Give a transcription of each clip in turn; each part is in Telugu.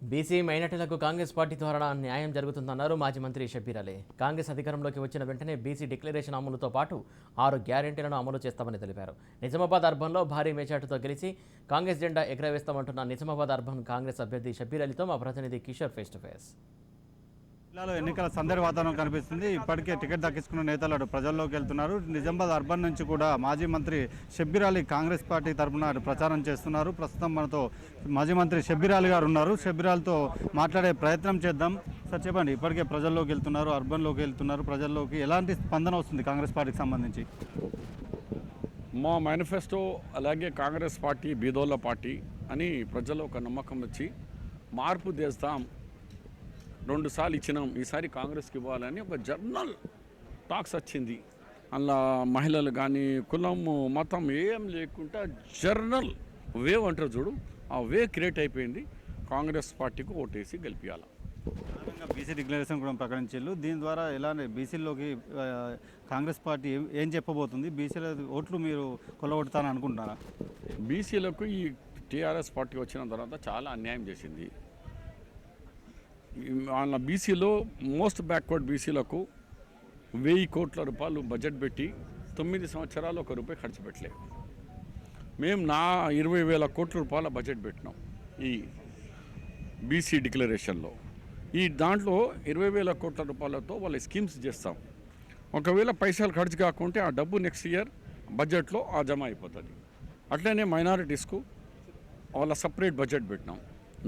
బీసీ మైనార్టీలకు కాంగ్రెస్ పార్టీ ద్వారా న్యాయం జరుగుతుందన్నారు మాజీ మంత్రి షబ్బీర్ అలీ. కాంగ్రెస్ అధికారంలోకి వచ్చిన వెంటనే బీసీ డిక్లరేషన్ అమలుతో పాటు 6 గ్యారెంటీలను అమలు చేస్తామని తెలిపారు. నిజామాబాద్ అర్బన్లో భారీ మెజార్టీతో గెలిచి కాంగ్రెస్ జెండా ఎగరవేస్తామంటున్న నిజామాబాద్ అర్బన్ కాంగ్రెస్ అభ్యర్థి షబ్బీర్ అలీతో మా ప్రతినిధి కిషోర్ ఫేస్ టు ఫేస్. జిల్లాలో ఎన్నికల సందడి వాతావరణం కనిపిస్తుంది. ఇప్పటికే టికెట్ దక్కించుకున్న నేతలు అటు ప్రజల్లోకి వెళ్తున్నారు. నిజామాబాద్ అర్బన్ నుంచి కూడా మాజీ మంత్రి షబ్బీర్ అలీ కాంగ్రెస్ పార్టీ తరఫున ప్రచారం చేస్తున్నారు. ప్రస్తుతం మనతో మాజీ మంత్రి షబ్బీర్ అలీ గారు ఉన్నారు. షబ్బీర్ అలీతో మాట్లాడే ప్రయత్నం చేద్దాం. సార్ చెప్పండి, ఇప్పటికే ప్రజల్లోకి వెళ్తున్నారు, అర్బన్లోకి వెళ్తున్నారు, ప్రజల్లోకి ఎలాంటి స్పందన వస్తుంది కాంగ్రెస్ పార్టీకి సంబంధించి? మా మేనిఫెస్టో అలాగే కాంగ్రెస్ పార్టీ బీదోళ్ళ పార్టీ అని ప్రజల్లో ఒక నమ్మకం వచ్చి మార్పు చేస్తాం, 2 సార్లు ఇచ్చినాం, ఈసారి కాంగ్రెస్కి ఇవ్వాలని ఒక జర్నల్ టాక్స్ వచ్చింది. అలా మహిళలు కానీ కులం మతం ఏం లేకుండా జర్నల్ వేవ్ అంటారు చూడు, ఆ వే క్రియేట్ అయిపోయింది. కాంగ్రెస్ పార్టీకి ఓటేసి గెలిపించాలి. బీసీ డిక్లరేషన్ కూడా ప్రకటించారు. దీని ద్వారా ఎలానే బీసీలోకి కాంగ్రెస్ పార్టీ ఏం చెప్పబోతుంది? బీసీల ఓట్లు మీరు కొల్లగొడతానని అనుకుంటున్నారా? బీసీలకు ఈ టీఆర్ఎస్ పార్టీ వచ్చిన తర్వాత చాలా అన్యాయం చేసింది. వాళ్ళ బీసీలో మోస్ట్ బ్యాక్వర్డ్ బీసీలకు 1000 కోట్ల రూపాయలు బడ్జెట్ పెట్టి 9 సంవత్సరాలు ₹1 ఖర్చు పెట్టలేదు. మేము 20,000 కోట్ల రూపాయల బడ్జెట్ పెట్టినాం ఈ బీసీ డిక్లరేషన్లో. ఈ దాంట్లో 20,000 కోట్ల రూపాయలతో వాళ్ళ స్కీమ్స్ చేస్తాం. ఒకవేళ పైసలు ఖర్చు కాకుంటే ఆ డబ్బు నెక్స్ట్ ఇయర్ బడ్జెట్లో జమ అయిపోతుంది. అట్లనే మైనారిటీస్కు వాళ్ళ సపరేట్ బడ్జెట్ పెట్టినాం.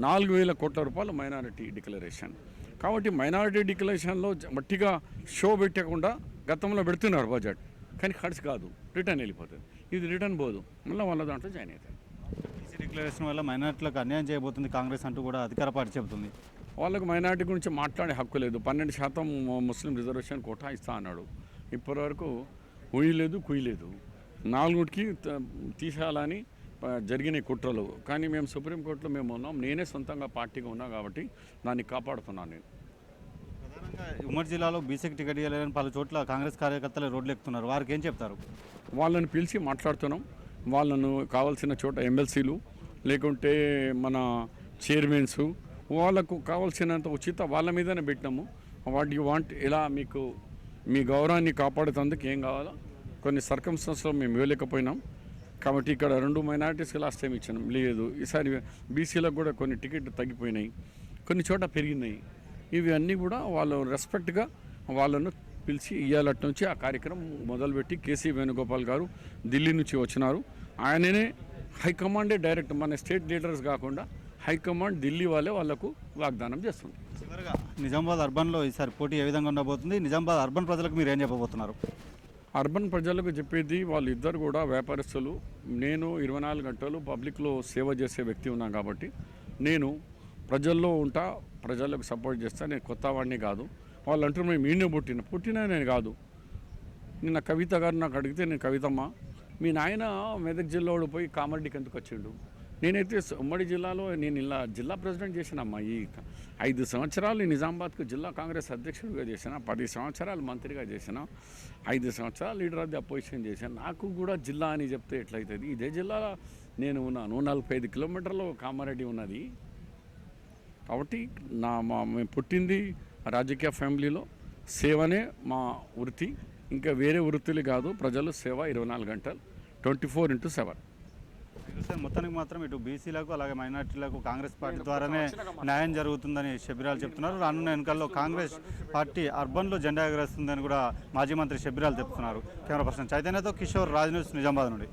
4,000 కోట్ల రూపాయలు మైనారిటీ డిక్లరేషన్. కాబట్టి మైనారిటీ డిక్లరేషన్లో మట్టిగా షో పెట్టకుండా గతంలో పెడుతున్నారు బడ్జెట్, కానీ ఖర్చు కాదు, రిటర్న్ వెళ్ళిపోతుంది. ఇది రిటర్న్ పోదు, మళ్ళీ వాళ్ళ దాంట్లో జాయిన్ అవుతుంది. బీసీ డిక్లరేషన్ వల్ల మైనారిటీలకు అన్యాయం చేయబోతుంది కాంగ్రెస్ అంటూ కూడా అధికార పార్టీ చెబుతుంది. వాళ్ళకు మైనారిటీ గురించి మాట్లాడే హక్కు లేదు. 12% ముస్లిం రిజర్వేషన్ కోటా ఇస్తా అన్నాడు. ఇప్పటివరకు ఉయ్యలేదు కుయ్యలేదు. 4కి తీసేయాలని జరిగిన కుట్రలు. కానీ మేము సుప్రీంకోర్టులో మేము ఉన్నాం. నేనే సొంతంగా పార్టీగా ఉన్నా కాబట్టి దాన్ని కాపాడుతున్నాను. నేను ప్రధానంగా ఉమ్మడి జిల్లాలో బీసీకి టికెట్ ఇవ్వలేదని పలు చోట్ల కాంగ్రెస్ కార్యకర్తలు రోడ్లు ఎక్కుతున్నారు. వారికి ఏం చెప్తారు? వాళ్ళని పిలిచి మాట్లాడుతున్నాం. వాళ్ళను కావాల్సిన చోట ఎమ్మెల్సీలు లేకుంటే మన చైర్మన్స్ వాళ్ళకు కావాల్సినంత ఉచిత వాళ్ళ మీదనే పెట్టినాము. వాట్ యు వాంట్, ఇలా మీకు మీ గౌరవాన్ని కాపాడుతందుకు ఏం కావాలో కొన్ని సర్కమ్స్టెన్స్లో మేము ఇవ్వలేకపోయినాం. కాబట్టి ఇక్కడ 2 మైనారిటీస్కి లాస్ట్ టైం ఇచ్చినాం, లేదు. ఈసారి బీసీలకు కూడా కొన్ని టికెట్లు తగ్గిపోయినాయి, కొన్ని చోట పెరిగినాయి. ఇవి అన్నీ కూడా వాళ్ళు రెస్పెక్ట్గా వాళ్ళను పిలిచి ఇయ్యాలటి నుంచి ఆ కార్యక్రమం మొదలుపెట్టి కేసీ వేణుగోపాల్ గారు ఢిల్లీ నుంచి వచ్చినారు. ఆయననే హైకమాండే డైరెక్ట్, మన స్టేట్ లీడర్స్ కాకుండా హైకమాండ్ ఢిల్లీ వాళ్ళకు వాగ్దానం చేస్తుంది. చివరిగా నిజామాబాద్ అర్బన్లో ఈసారి పోటీ ఏ విధంగా ఉండబోతుంది? నిజామాబాద్ అర్బన్ ప్రజలకు మీరు ఏం చెప్పబోతున్నారు? అర్బన్ ప్రజలకు చెప్పేది, వాళ్ళిద్దరు కూడా వ్యాపారస్తులు. నేను 24 గంటలు పబ్లిక్లో సేవ చేసే వ్యక్తి ఉన్నాను కాబట్టి నేను ప్రజల్లో ఉంటా, ప్రజలకు సపోర్ట్ చేస్తా. నేను కొత్త వాడిని కాదు. వాళ్ళు అంటారు మేము ఈయనే పుట్టినా నేను కాదు. నిన్న కవిత గారు నాకు అడిగితే, నేను కవితమ్మ మీ నాయన మెదక్ జిల్లా పోయి కామారెడ్డికి ఎందుకు వచ్చిండు? నేనైతే ఉమ్మడి జిల్లాలో నేను ఇలా జిల్లా ప్రెసిడెంట్ చేసినమ్మా. ఈ 5 సంవత్సరాలు నిజామాబాద్కు జిల్లా కాంగ్రెస్ అధ్యక్షుడిగా చేసిన, 10 సంవత్సరాలు మంత్రిగా చేసిన, 5 సంవత్సరాలు లీడర్ ఆఫ్ ది అపోజిషన్ చేశాను. నాకు కూడా జిల్లా అని చెప్తే ఎట్లయితుంది? ఇదే జిల్లాలో నేను ఉన్నాను. 45 కిలోమీటర్లు కామారెడ్డి ఉన్నది. కాబట్టి మేము పుట్టింది రాజకీయ ఫ్యామిలీలో. సేవనే మా వృత్తి, ఇంకా వేరే వృత్తులు కాదు. ప్రజలు సేవ 24 గంటలు 24/7. మొత్తానికి మాత్రం ఇటు బీసీలకు అలాగే మైనార్టీలకు కాంగ్రెస్ పార్టీ ద్వారానే న్యాయం జరుగుతుందని షబ్బీర్ అలీ చెప్తున్నారు. రానున్న ఎన్నికల్లో కాంగ్రెస్ పార్టీ అర్బన్లో జెండా ఎగరేస్తుందని కూడా మాజీ మంత్రి షబ్బీర్ అలీ చెప్తున్నారు. కెమెరా పర్సన్ చైతన్యతో కిషోర్, రాజ్ న్యూస్, నిజామాబాద్ నుండి.